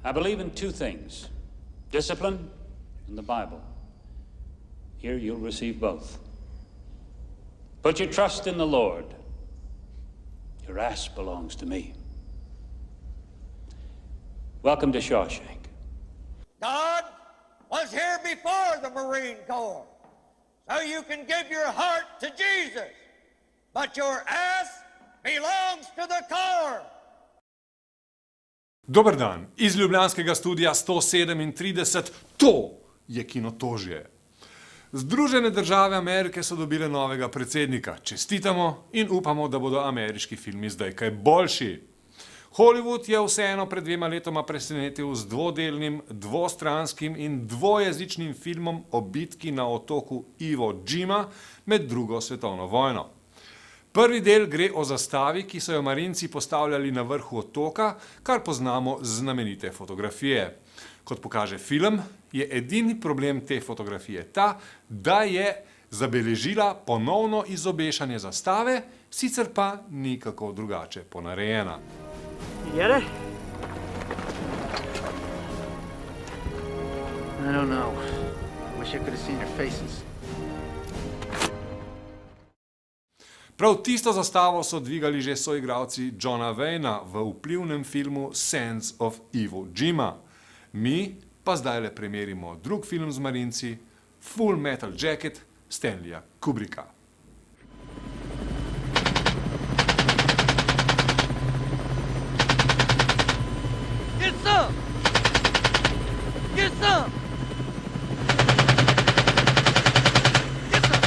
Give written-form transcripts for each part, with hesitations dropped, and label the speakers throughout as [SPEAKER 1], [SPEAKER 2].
[SPEAKER 1] I believe in two things, discipline and the Bible. Here you'll receive both. Put your trust in the Lord. Your ass belongs to me. Welcome to Shawshank.
[SPEAKER 2] God was here before the Marine Corps, so you can give your heart to Jesus, but your ass belongs to the Corps.
[SPEAKER 3] Dober dan, iz ljubljanskega studia 137, to je Kinotožje. Združene države Amerike so dobile novega predsednika. Čestitamo in upamo, da bodo ameriški filmi zdaj kaj boljši. Hollywood je vseeno pred 2 letoma presenetil z dvodelnim, dvostranskim in dvojezičnim filmom o bitki na otoku Iwo Jima med drugo svetovno vojno. Prvi del gre o zastavi, ki so jo marinci postavljali na vrhu otoka, kar poznamo z znamenite fotografije. Kot pokaže film, je edini problem te fotografije ta, da je zabeležila ponovno izobešanje zastave, sicer pa ni kako drugače ponarejena.
[SPEAKER 4] You get it? I don't know. Wish I could have seen your faces.
[SPEAKER 3] Prav tisto zastavo so dvigali že soigralci Johna Wayna v vplivnem filmu Sands of Iwo Jima. Mi pa zdaj le premerimo drug film z marinci, Full Metal Jacket Stanleya Kubricka.
[SPEAKER 2] Get some! Get some! Get some!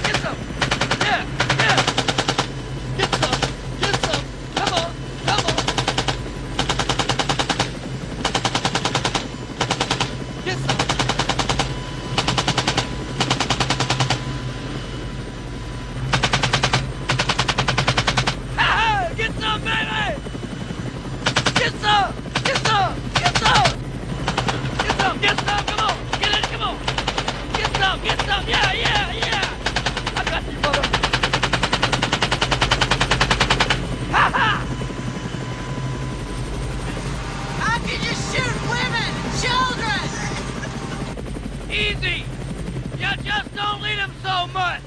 [SPEAKER 2] Get some! Yeah! Yeah! Get some! Get some! Come on! Come on! Get some! Ha-ha! Get some, baby! Get some! Get some! Get some! Get some! Get some! Come on! Get it! Come on! Get some! Get some! Yeah! Yeah! Yeah! I got you, brother! Ha ha!
[SPEAKER 5] How can you shoot women and children?
[SPEAKER 2] Easy! You just don't lead them so much!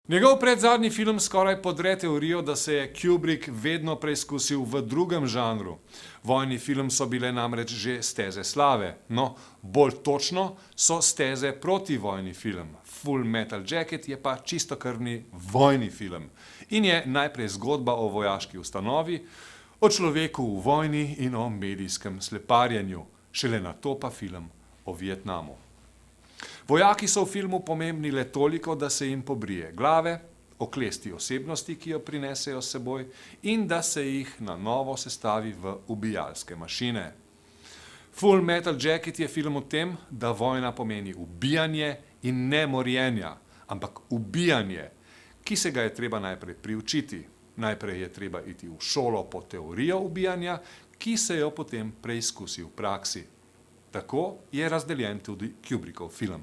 [SPEAKER 3] Njegov predzadnji film skoraj podre teorijo, da se je Kubrick vedno preizkusil v drugem žanru. Vojni film so bile namreč že steze slave. No, bolj točno so steze protivojni film. Full Metal Jacket je pa čistokrvni vojni film. In je najprej zgodba o vojaški ustanovi, o človeku v vojni in o medijskem sleparjenju. Šele nato pa film o Vietnamu. Vojaki so v filmu pomembni le toliko, da se jim pobrije glave, oklesti osebnosti, ki jo prinesejo s seboj, in da se jih na novo sestavi v ubijalske mašine. Full Metal Jacket je film o tem, da vojna pomeni ubijanje in ne morjenja, ampak ubijanje, ki se ga je treba najprej priučiti. Najprej je treba iti v šolo po teorijo ubijanja, ki se jo potem preizkusi v praksi. Tako je razdeljen tudi Kubrickov film.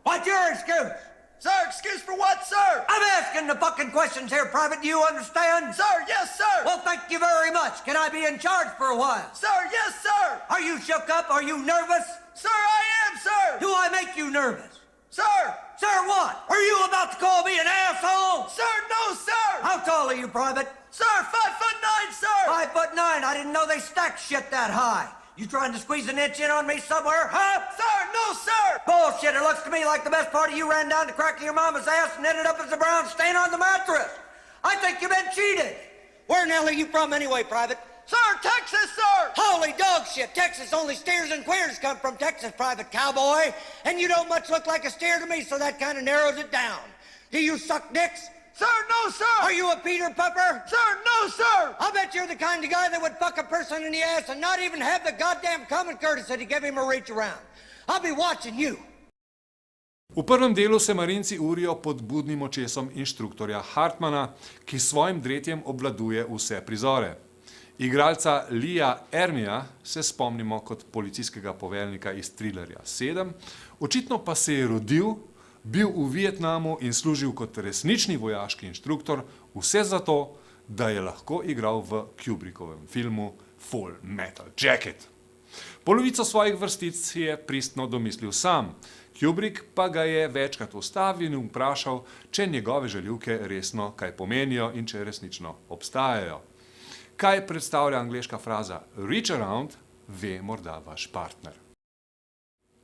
[SPEAKER 2] What's your excuse?
[SPEAKER 6] Sir, excuse for what, sir?
[SPEAKER 2] I'm asking the fucking questions here, Private. Do you understand?
[SPEAKER 6] Sir, yes, sir.
[SPEAKER 2] Well, thank you very much. Can I be in charge for a while?
[SPEAKER 6] Sir, yes, sir.
[SPEAKER 2] Are you shook up? Are you nervous?
[SPEAKER 6] Sir, I am, sir.
[SPEAKER 2] Do I make you nervous?
[SPEAKER 6] Sir.
[SPEAKER 2] Sir, what? Are you about to call me an asshole?
[SPEAKER 6] Sir, no, sir.
[SPEAKER 2] How tall are you, Private?
[SPEAKER 6] Sir, 5'9", sir.
[SPEAKER 2] 5'9". I didn't know they stacked shit that high. You trying to squeeze an inch in on me somewhere, huh?
[SPEAKER 6] Sir, no, sir.
[SPEAKER 2] Bullshit. It looks to me like the best part of you ran down the crack of your mama's ass and ended up as a brown stain on the mattress. I think you've been cheated. Where in the hell are you from anyway, Private?
[SPEAKER 6] Sir, Texas, sir.
[SPEAKER 2] Holy dog shit. Texas, only steers and queers come from Texas, Private Cowboy. And you don't much look like a steer to me, so that kind of narrows it down. Do you suck dicks?
[SPEAKER 6] Sir, no, sir.
[SPEAKER 2] Are you a Peter Pupper?
[SPEAKER 6] Sir, no, sir.
[SPEAKER 2] I'll bet you're the kind of guy that would fuck a person in the ass and not even have the goddamn common courtesy to give him a reach around. I'll be watching you.
[SPEAKER 3] V prvem delu se marinci urijo pod budnim očesom inštruktorja Hartmana, ki s svojim dretjem obvladuje vse prizore. Igralca Leea Ermija se spomnimo kot policijskega poveljnika iz Thrillerja 7, očitno pa se je rodil, bil v Vietnamu in služil kot resnični vojaški inštruktor, vse zato, da je lahko igral v Kubrickovem filmu Full Metal Jacket. Polovico svojih vrstic je pristno domislil sam, Kubrick pa ga je večkrat ustavil in vprašal, če njegove žaljivke resno kaj pomenijo in če resnično obstajajo. Kaj predstavlja angleška fraza reach around, ve morda vaš partner.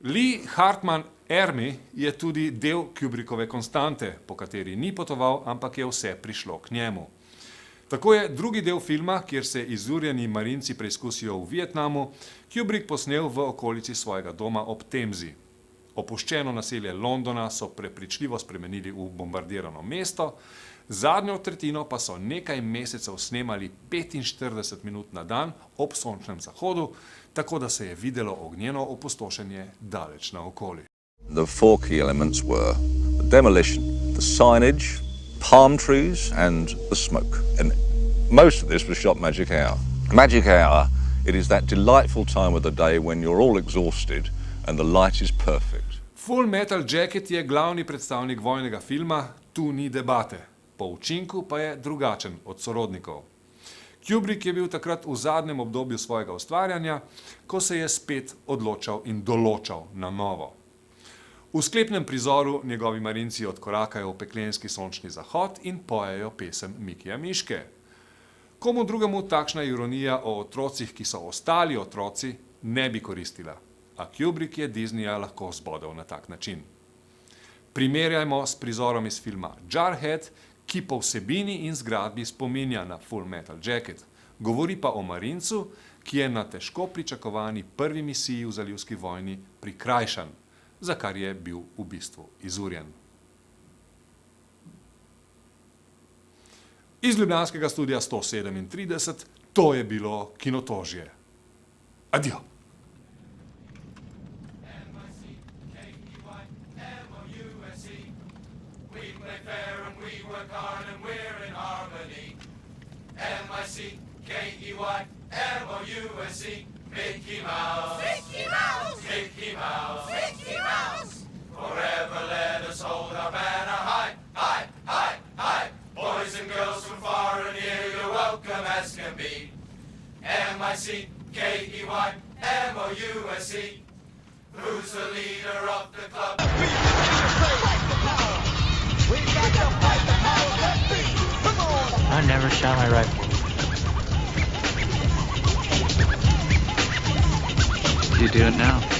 [SPEAKER 3] Lee Hartman Ermey je tudi del Kubrickove konstante, po kateri ni potoval, ampak je vse prišlo k njemu. Tako je drugi del filma, kjer se izurjeni marinci preizkusijo v Vietnamu, Kubrick posnel v okolici svojega doma ob Temzi. Opuščeno naselje Londona so prepričljivo spremenili v bombardirano mesto, zadnjo tretjino pa so nekaj mesecev snemali 45 minut na dan ob sončnem zahodu, tako da se je videlo ognjeno opustošenje daleč naokoli.
[SPEAKER 7] The four key elements were the demolition, the signage, palm trees and the smoke. And most of this was shot magic hour. Magic hour, it is that delightful time of the day when you're all exhausted and the light is perfect.
[SPEAKER 3] Full Metal Jacket je glavni predstavnik vojnega filma, tu ni debate. Po učinku pa je drugačen od sorodnikov. Kubrick je bil takrat v zadnjem obdobju svojega ustvarjanja, ko se je spet odločal in določal na novo. V sklepnem prizoru njegovi marinci odkorakajo v peklenski sončni zahod in pojejo pesem Mikija Miške. Komu drugemu takšna ironija o otrocih, ki so ostali otroci, ne bi koristila, a Kubrick je Disneyja lahko zbodel na tak način. Primerjajmo s prizorom iz filma Jarhead, ki po vsebini in zgradbi spominja na Full Metal Jacket. Govori pa o marincu, ki je na težko pričakovani prvi misiji v zalivski vojni prikrajšan, za kar je bil v bistvu izurjen. Iz ljubljanskega studia 137, to je bilo Kinotožje. Adijo!
[SPEAKER 2] M-I-C-K-E-Y-M-O-U-S-E, Mickey Mouse, Mickey Mouse, Mickey Mouse, Mickey Mouse. Forever let us hold our banner high, high, high, high. Boys and girls from far and near, you're welcome as can be. M-I-C-K-E-Y-M-O-U-S-E. Who's the leader of the club?
[SPEAKER 4] I never shot my rifle.
[SPEAKER 8] You do it now.